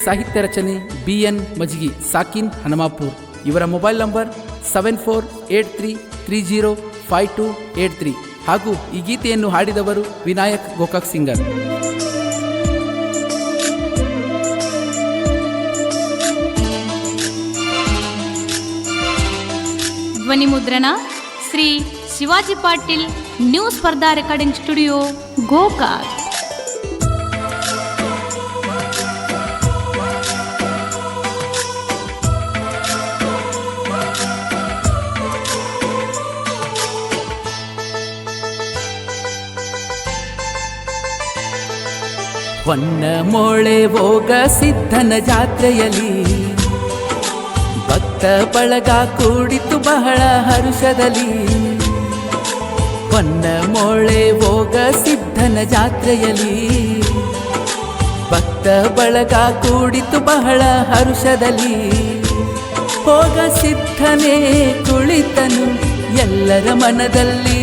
ಸಾಹಿತ್ಯ ರಚನೆ BN ಮಜ್ಗಿ, ಸಾಕಿನ್ ಹನುಮಾಪುರ್. ಇವರ ಮೊಬೈಲ್ ನಂಬರ್ 7483305283 ಹಾಗೂ ಈ ಗೀತೆಯನ್ನು ಹಾಡಿದವರು ವಿನಾಯಕ್ ಗೋಕಾಕ್ ಸಿಂಗರ್. ಧ್ವನಿ ಮುದ್ರಣ ಶ್ರೀ ಶಿವಾಜಿ ಪಾಟೀಲ್, ನ್ಯೂ ಸ್ಪರ್ಧಾ ರೆಕಾರ್ಡಿಂಗ್ ಸ್ಟುಡಿಯೋ, ಗೋಕಾಕ್. ಹೊನ್ನ ಮೋಳೆ ಹೋಗ ಸಿದ್ಧನ ಜಾತ್ರೆಯಲ್ಲಿ ಭಕ್ತ ಬಳಗ ಕೂಡಿತು ಬಹಳ ಹರುಷದಲ್ಲಿ. ಹೊನ್ನ ಮೋಳೆ ಹೋಗ ಸಿದ್ಧನ ಜಾತ್ರೆಯಲ್ಲಿ ಭಕ್ತ ಬಳಗ ಕೂಡಿತು ಬಹಳ ಹರುಷದಲ್ಲಿ. ಹೋಗ ಸಿದ್ಧನೇ ಕುಳಿತನು ಎಲ್ಲರ ಮನದಲ್ಲಿ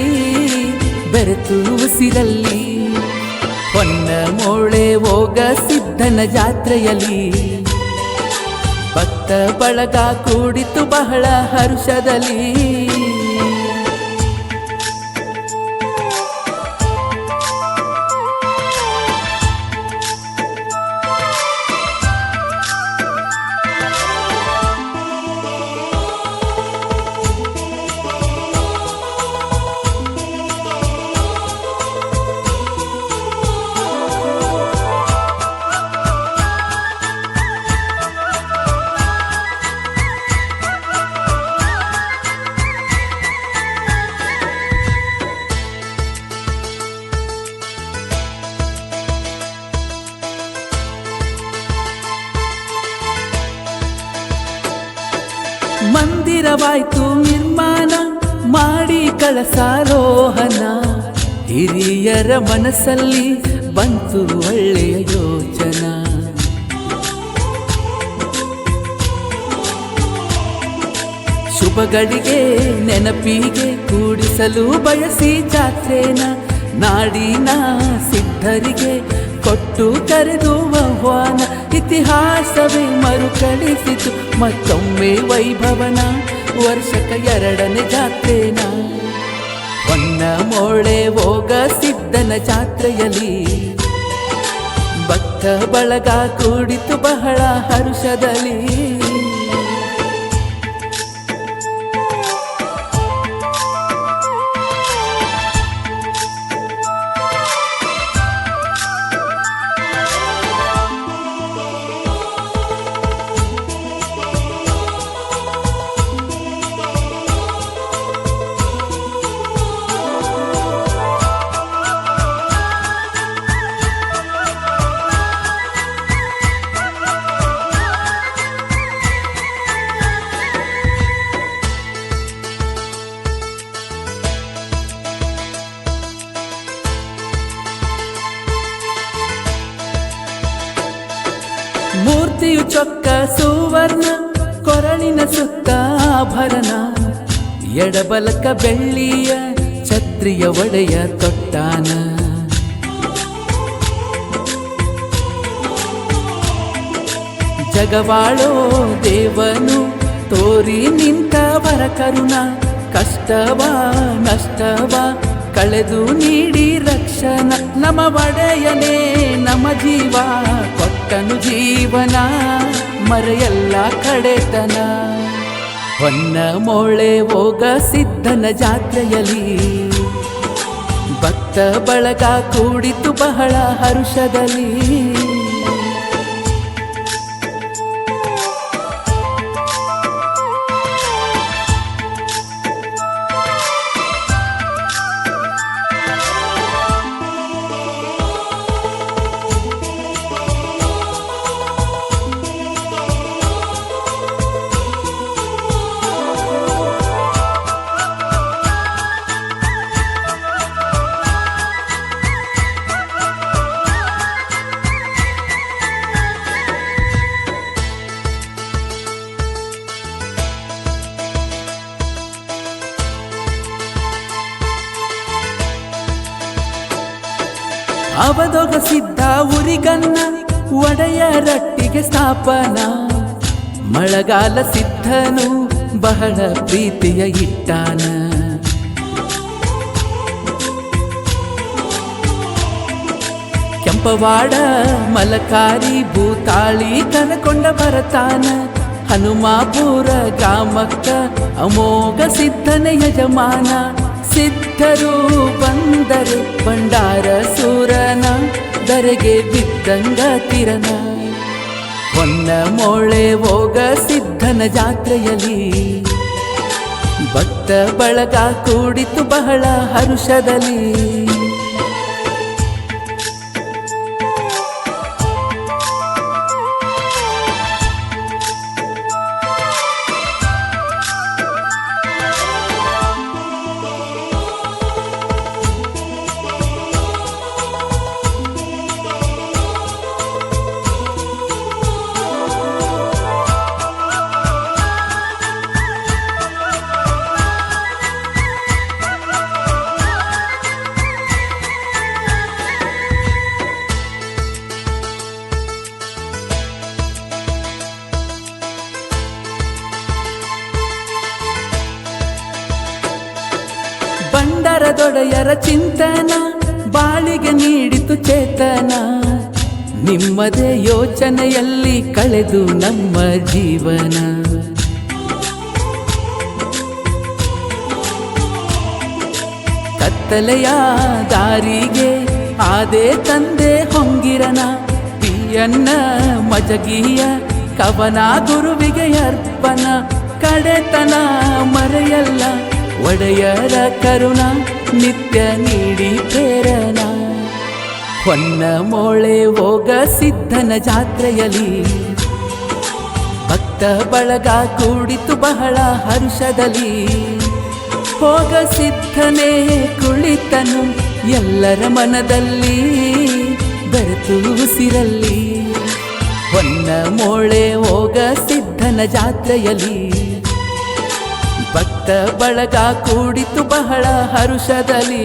ಬೆರೆತು ಉಸಿರಲ್ಲಿ. ಹೊನ್ನ ಮೋಳೆ ಹೋಗ ಸಿದ್ಧನ ಜಾತ್ರೆಯಲ್ಲಿ ಭಕ್ತ ಬಳಗ ಕೂಡಿತು ಬಹಳ ಹರುಷದಲ್ಲಿ. ಮಂದಿರವಾಯ್ತು ನಿರ್ಮಾಣ ಮಾಡಿ ಕಳಸಾರೋಹಣ. ಹಿರಿಯರ ಮನಸ್ಸಲ್ಲಿ ಬಂತು ಒಳ್ಳೆಯ ಯೋಚನಾ. ಶುಭಗಳಿಗೆ ನೆನಪಿಗೆ ಕೂಡಿಸಲು ಬಯಸಿ ಜಾತ್ರೆನ ನಾಡಿನ ಸಿದ್ಧರಿಗೆ ಕೊಟ್ಟು ಕರೆದು ಆಹ್ವಾನ. ಇತಿಹಾಸವೇ ಮರುಕಳಿಸಿತು ಮತ್ತೊಮ್ಮೆ ವೈಭವನ, ವರ್ಷಕ ಎರಡನೇ ಜಾತ್ರೆನ. ಹೊನ್ನ ಮೋಳೆ ಹೋಗ ಸಿದ್ಧನ ಜಾತ್ರೆಯಲ್ಲಿ ಭಕ್ತ ಬಳಗ ಕೂಡಿತು ಬಹಳ ಹರುಷದಲ್ಲಿ. ಮೂರ್ತಿಯು ಚೊಕ್ಕ ಸುವರ್ಣ, ಕೊರಳಿನ ಸುತ್ತ ಆಭರಣ. ಎಡಬಲಕ ಬೆಳ್ಳಿಯ ಛತ್ರಿಯ ಒಡೆಯ ತೊಟ್ಟಾನ. ಜಗವಾಳೋ ದೇವನು ತೋರಿ ನಿಂತವರ ಕರುಣ. ಕಷ್ಟವ ನಷ್ಟವ ಕಳೆದು ನೀಡಿ ರಕ್ಷಣ. ನಮ ಒಡೆಯನೇ ನಮ ಜೀವ ಕೊಟ್ಟನು ಜೀವನ, ಮರೆಯಲ್ಲ ಕಡೆತನ. ಹೊನ್ನ ಮೋಳೆ ಹೋಗ ಸಿದ್ಧನ ಜಾತ್ರೆಯಲ್ಲಿ ಭಕ್ತ ಬಳಗ ಕೂಡಿತು ಬಹಳ ಹರುಷದಲ್ಲಿ. ಅವದೊಗಸಿದ್ದ ಉರಿಗನ್ನ ಒಡೆಯ ರಟ್ಟಿಗೆ ಮನೆಗೆ ಸ್ಥಾಪನ. ಮಳೆಗಾಲ ಸಿದ್ಧನು ಬಹಳ ಪ್ರೀತಿಯ ಇಟ್ಟಾನ. ಕೆಂಪವಾಡ ಮಲಕಾರಿ ಭೂತಾಳಿ ಕನಕೊಂಡ ಬರತಾನ. ಹನುಮಾಪುರ ಗ್ರಾಮಕ್ಕ ಅಮೋಘ ಸಿದ್ಧನ ಯಜಮಾನ. ಸಿದ್ಧರು ಬಂದರೆ ಭಂಡಾರ ಸೂರನ ಧರೆಗೆ ಬಿದ್ದಂಗ ಕಿರಣ. ಹೊನ್ನ ಮೋಳೆ ಹೋಗ ಸಿದ್ಧನ ಜಾತ್ರೆಯಲ್ಲಿ ಭಕ್ತ ಬಳಗ ಕೂಡಿತು ಬಹಳ ಹರುಷದಲ್ಲಿ. ಬಂಡರದೊಡೆಯರ ಚಿಂತನ ಬಾಳಿಗೆ ನೀಡಿತು ಚೇತನ. ನಿಮ್ಮದೇ ಯೋಚನೆಯಲ್ಲಿ ಕಳೆದು ನಮ್ಮ ಜೀವನ. ಕತ್ತಲೆಯ ದಾರಿಗೆ ಆದೆ ತಂದೆ ಹೊಂಗಿರನ. ಪಿಯನ್ನ ಮಜಗಿಯ ಕವನ ಗುರುವಿಗೆ ಅರ್ಪಣ. ಕಡೆತನ ಮರೆಯಲ್ಲ ಒಡೆಯರ ಕರುಣ ನಿತ್ಯ ನೀಡಿ ಪ್ರೇರಣ. ಹೊನ್ನ ಮೋಳೆ ಹೋಗ ಸಿದ್ಧನ ಜಾತ್ರೆಯಲ್ಲಿ ಭಕ್ತ ಬಳಗ ಕೂಡಿತು ಬಹಳ ಹರ್ಷದಲ್ಲಿ. ಹೋಗ ಸಿದ್ಧನೇ ಕುಳಿತನು ಎಲ್ಲರ ಮನದಲ್ಲಿ ಬೆರೆತು ಉಸಿರಲ್ಲಿ. ಹೊನ್ನ ಮೋಳೆ ಹೋಗ ಸಿದ್ಧನ ಜಾತ್ರೆಯಲ್ಲಿ ಭಕ್ತ ಬಳಗ ಕೂಡಿತು ಬಹಳ ಹರುಷದಲ್ಲಿ.